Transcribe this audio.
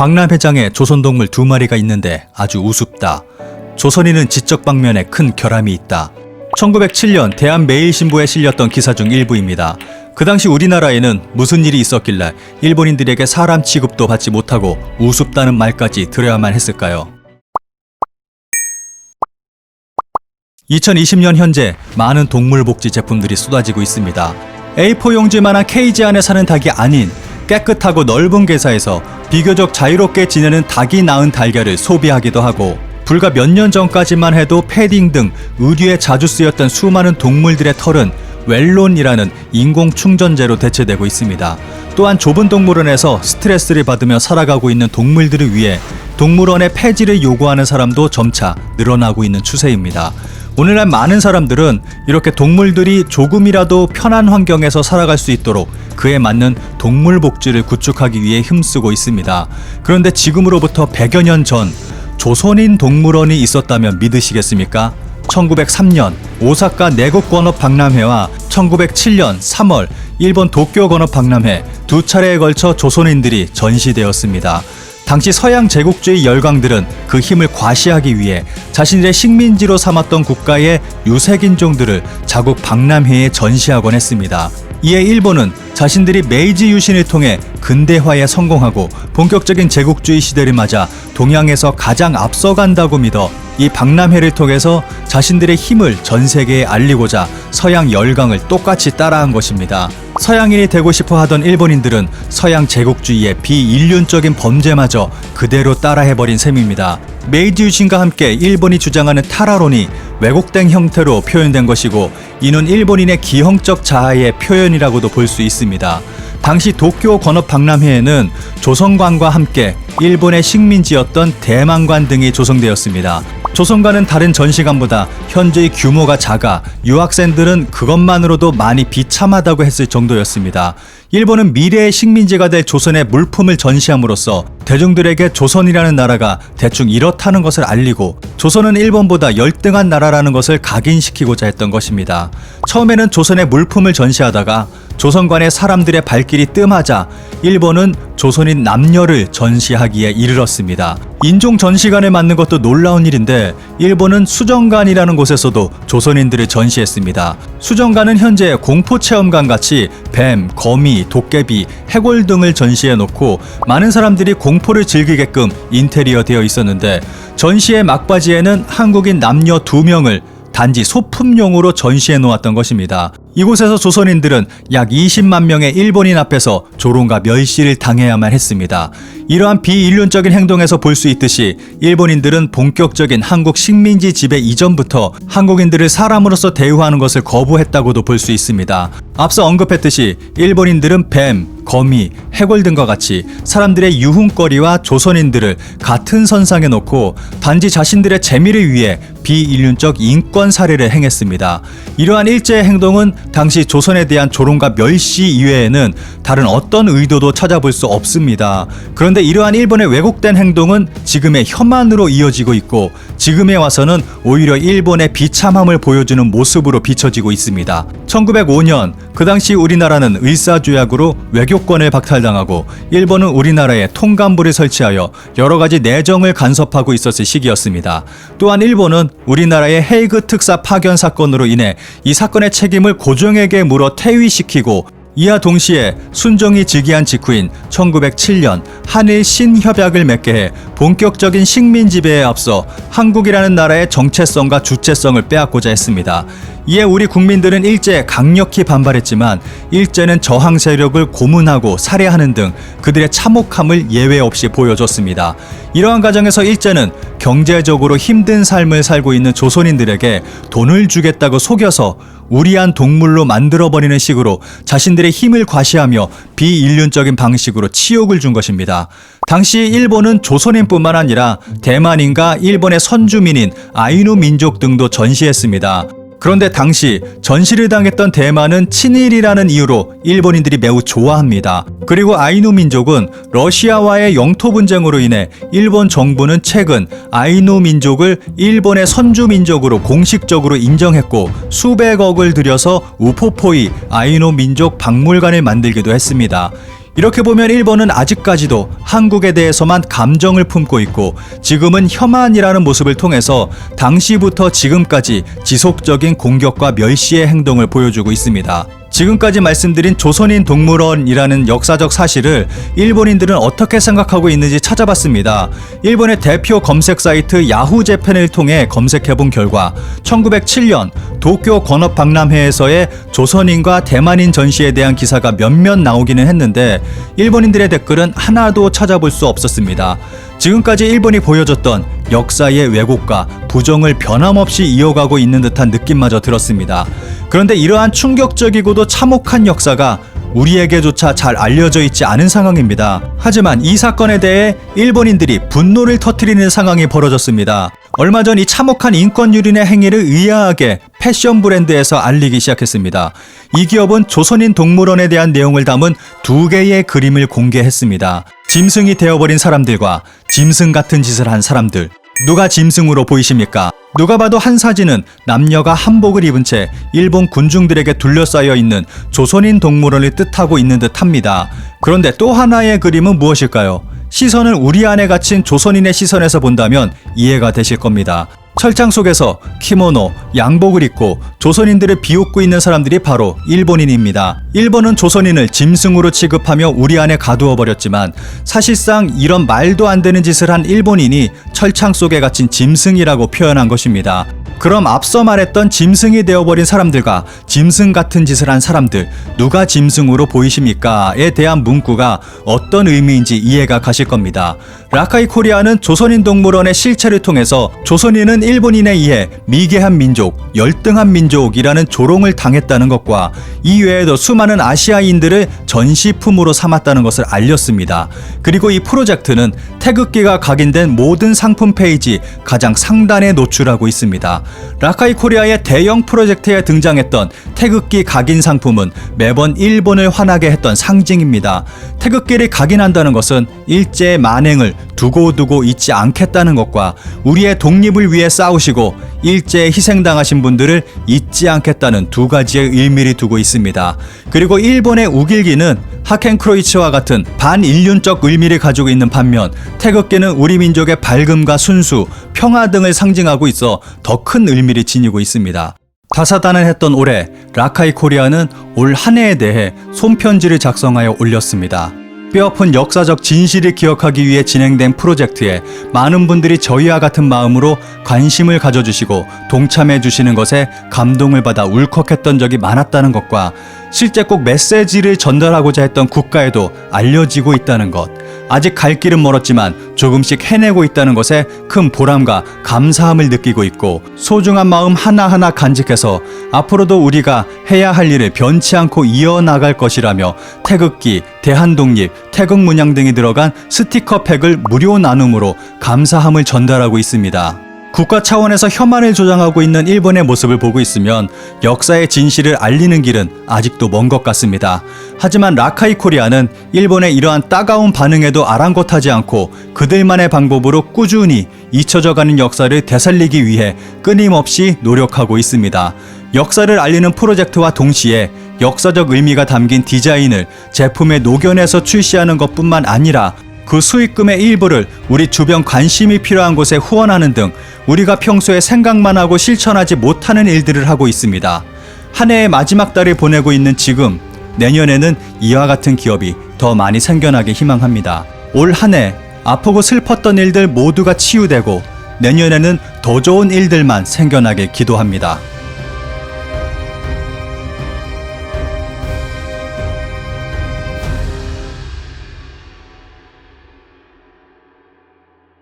박람회장에 조선동물 2마리가 있는데 아주 우습다. 조선인은 지적 방면에 큰 결함이 있다. 1907년 대한매일신보에 실렸던 기사 중 일부입니다. 그 당시 우리나라에는 무슨 일이 있었길래 일본인들에게 사람 취급도 받지 못하고 우습다는 말까지 들어야만 했을까요? 2020년 현재 많은 동물복지 제품들이 쏟아지고 있습니다. A4 용지만한 케이지 안에 사는 닭이 아닌 깨끗하고 넓은 개사에서 비교적 자유롭게 지내는 닭이 낳은 달걀을 소비하기도 하고, 불과 몇 년 전까지만 해도 패딩 등 의류에 자주 쓰였던 수많은 동물들의 털은 웰론이라는 인공 충전재로 대체되고 있습니다. 또한 좁은 동물원에서 스트레스를 받으며 살아가고 있는 동물들을 위해 동물원의 폐지를 요구하는 사람도 점차 늘어나고 있는 추세입니다. 오늘날 많은 사람들은 이렇게 동물들이 조금이라도 편한 환경에서 살아갈 수 있도록 그에 맞는 동물 복지를 구축하기 위해 힘쓰고 있습니다. 그런데 지금으로부터 100여 년 전 조선인 동물원이 있었다면 믿으시겠습니까? 1903년 오사카 내국권업 박람회와 1907년 3월 일본 도쿄 권업 박람회 두 차례에 걸쳐 조선인들이 전시되었습니다. 당시 서양 제국주의 열강들은 그 힘을 과시하기 위해 자신들의 식민지로 삼았던 국가의 유색인종들을 자국 박람회에 전시하곤 했습니다. 이에 일본은 자신들이 메이지 유신을 통해 근대화에 성공하고 본격적인 제국주의 시대를 맞아 동양에서 가장 앞서간다고 믿어 이 박람회를 통해서 자신들의 힘을 전 세계에 알리고자 서양 열강을 똑같이 따라한 것입니다. 서양인이 되고 싶어 하던 일본인들은 서양 제국주의의 비인륜적인 범죄마저 그대로 따라해버린 셈입니다. 메이지 유신과 함께 일본이 주장하는 타라론이 왜곡된 형태로 표현된 것이고, 이는 일본인의 기형적 자아의 표현이라고도 볼 수 있습니다. 당시 도쿄 권업 박람회에는 조선관과 함께 일본의 식민지였던 대만관 등이 조성되었습니다. 조선관은 다른 전시관보다 현저히 규모가 작아 유학생들은 그것만으로도 많이 비참하다고 했을 정도였습니다. 일본은 미래의 식민지가 될 조선의 물품을 전시함으로써 대중들에게 조선이라는 나라가 대충 이렇다는 것을 알리고 조선은 일본보다 열등한 나라라는 것을 각인시키고자 했던 것입니다. 처음에는 조선의 물품을 전시하다가 조선관의 사람들의 발길이 뜸하자 일본은 조선인 남녀를 전시하기에 이르렀습니다. 인종 전시관을 만든 것도 놀라운 일인데 일본은 수정관이라는 곳에서도 조선인들을 전시했습니다. 수정관은 현재 공포체험관 같이 뱀, 거미, 도깨비, 해골 등을 전시해 놓고 많은 사람들이 공포를 즐기게끔 인테리어 되어 있었는데, 전시의 막바지에는 한국인 남녀 2명을 단지 소품용으로 전시해 놓았던 것입니다. 이곳에서 조선인들은 약 20만 명의 일본인 앞에서 조롱과 멸시를 당해야만 했습니다. 이러한 비인륜적인 행동에서 볼 수 있듯이 일본인들은 본격적인 한국 식민지 지배 이전부터 한국인들을 사람으로서 대우하는 것을 거부했다고도 볼 수 있습니다. 앞서 언급했듯이 일본인들은 뱀, 거미, 해골 등과 같이 사람들의 유흥거리와 조선인들을 같은 선상에 놓고 단지 자신들의 재미를 위해 비인륜적 인권 살해를 행했습니다. 이러한 일제의 행동은 당시 조선에 대한 조롱과 멸시 이외에는 다른 어떤 의도도 찾아볼 수 없습니다. 그런데 이러한 일본의 왜곡된 행동은 지금의 혐한으로 이어지고 있고, 지금에 와서는 오히려 일본의 비참함을 보여주는 모습으로 비춰지고 있습니다. 1905년 그 당시 우리나라는 을사조약으로 외교권을 박탈당하고 일본은 우리나라에 통감부를 설치하여 여러가지 내정을 간섭하고 있었을 시기였습니다. 또한 일본은 우리나라의 헤이그 특사 파견 사건으로 인해 이 사건의 책임을 고종에게 물어 퇴위시키고, 이와 동시에 순종이 즉위한 직후인 1907년 한일 신협약을 맺게 해 본격적인 식민 지배에 앞서 한국이라는 나라의 정체성과 주체성을 빼앗고자 했습니다. 이에 우리 국민들은 일제에 강력히 반발했지만 일제는 저항 세력을 고문하고 살해하는 등 그들의 참혹함을 예외 없이 보여줬습니다. 이러한 과정에서 일제는 경제적으로 힘든 삶을 살고 있는 조선인들에게 돈을 주겠다고 속여서 우리한 동물로 만들어버리는 식으로 자신들의 힘을 과시하며 비인륜적인 방식으로 치욕을 준 것입니다. 당시 일본은 조선인뿐만 아니라 대만인과 일본의 선주민인 아이누 민족 등도 전시했습니다. 그런데 당시 전시를 당했던 대만은 친일이라는 이유로 일본인들이 매우 좋아합니다. 그리고 아이누 민족은 러시아와의 영토 분쟁으로 인해 일본 정부는 최근 아이누 민족을 일본의 선주 민족으로 공식적으로 인정했고 수백억을 들여서 우포포이 아이누 민족 박물관을 만들기도 했습니다. 이렇게 보면 일본은 아직까지도 한국에 대해서만 감정을 품고 있고 지금은 혐한이라는 모습을 통해서 당시부터 지금까지 지속적인 공격과 멸시의 행동을 보여주고 있습니다. 지금까지 말씀드린 조선인 동물원이라는 역사적 사실을 일본인들은 어떻게 생각하고 있는지 찾아봤습니다. 일본의 대표 검색 사이트 야후 재팬을 통해 검색해본 결과 1907년 도쿄 권업박람회에서의 조선인과 대만인 전시에 대한 기사가 몇몇 나오기는 했는데 일본인들의 댓글은 하나도 찾아볼 수 없었습니다. 지금까지 일본이 보여줬던 역사의 왜곡과 부정을 변함없이 이어가고 있는 듯한 느낌마저 들었습니다. 그런데 이러한 충격적이고도 참혹한 역사가 우리에게조차 잘 알려져 있지 않은 상황입니다. 하지만 이 사건에 대해 일본인들이 분노를 터뜨리는 상황이 벌어졌습니다. 얼마 전 이 참혹한 인권 유린의 행위를 의아하게 패션 브랜드에서 알리기 시작했습니다. 이 기업은 조선인 동물원에 대한 내용을 담은 2개의 그림을 공개했습니다. 짐승이 되어버린 사람들과 짐승 같은 짓을 한 사람들. 누가 짐승으로 보이십니까? 누가 봐도 한 사진은 남녀가 한복을 입은 채 일본 군중들에게 둘러싸여 있는 조선인 동물원을 뜻하고 있는 듯합니다. 그런데 또 하나의 그림은 무엇일까요? 시선을 우리 안에 갇힌 조선인의 시선에서 본다면 이해가 되실 겁니다. 철장 속에서 키모노, 양복을 입고 조선인들을 비웃고 있는 사람들이 바로 일본인입니다. 일본은 조선인을 짐승으로 취급하며 우리 안에 가두어 버렸지만 사실상 이런 말도 안 되는 짓을 한 일본인이 철창 속에 갇힌 짐승이라고 표현한 것입니다. 그럼 앞서 말했던 짐승이 되어버린 사람들과 짐승 같은 짓을 한 사람들, 누가 짐승으로 보이십니까? 에 대한 문구가 어떤 의미인지 이해가 가실 겁니다. 라카이 코리아는 조선인 동물원의 실체를 통해서 조선인은 일본인에 의해 미개한 민족, 열등한 민족이라는 조롱을 당했다는 것과 이 외에도 수많은 아시아인들을 전시품으로 삼았다는 것을 알렸습니다. 그리고 이 프로젝트는 태극기가 각인된 모든 상품 페이지 가장 상단에 노출하고 있습니다. 라카이 코리아의 대형 프로젝트에 등장했던 태극기 각인 상품은 매번 일본을 화나게 했던 상징입니다. 태극기를 각인한다는 것은 일제의 만행을 두고두고 잊지 않겠다는 것과 우리의 독립을 위해 싸우시고 일제에 희생당하신 분들을 잊지 않겠다는 2가지의 의미를 두고 있습니다. 그리고 일본의 우길기는 하켄크로이츠와 같은 반인륜적 의미를 가지고 있는 반면 태극기는 우리 민족의 밝음과 순수, 평화 등을 상징하고 있어 더 큰 의미를 지니고 있습니다. 다사다난했던 올해 라카이 코리아는 올 한 해에 대해 손편지를 작성하여 올렸습니다. 뼈아픈 역사적 진실을 기억하기 위해 진행된 프로젝트에 많은 분들이 저희와 같은 마음으로 관심을 가져주시고 동참해 주시는 것에 감동을 받아 울컥했던 적이 많았다는 것과 실제 꼭 메시지를 전달하고자 했던 국가에도 알려지고 있다는 것, 아직 갈 길은 멀었지만 조금씩 해내고 있다는 것에 큰 보람과 감사함을 느끼고 있고 소중한 마음 하나하나 간직해서 앞으로도 우리가 해야 할 일을 변치 않고 이어나갈 것이라며 태극기, 대한독립, 태극문양 등이 들어간 스티커팩을 무료 나눔으로 감사함을 전달하고 있습니다. 국가 차원에서 혐한을 조장하고 있는 일본의 모습을 보고 있으면 역사의 진실을 알리는 길은 아직도 먼 것 같습니다. 하지만 라카이 코리아는 일본의 이러한 따가운 반응에도 아랑곳하지 않고 그들만의 방법으로 꾸준히 잊혀져가는 역사를 되살리기 위해 끊임없이 노력하고 있습니다. 역사를 알리는 프로젝트와 동시에 역사적 의미가 담긴 디자인을 제품에 녹여내서 출시하는 것뿐만 아니라 그 수익금의 일부를 우리 주변 관심이 필요한 곳에 후원하는 등 우리가 평소에 생각만 하고 실천하지 못하는 일들을 하고 있습니다. 한 해의 마지막 달을 보내고 있는 지금, 내년에는 이와 같은 기업이 더 많이 생겨나길 희망합니다. 올 한 해 아프고 슬펐던 일들 모두가 치유되고 내년에는 더 좋은 일들만 생겨나길 기도합니다.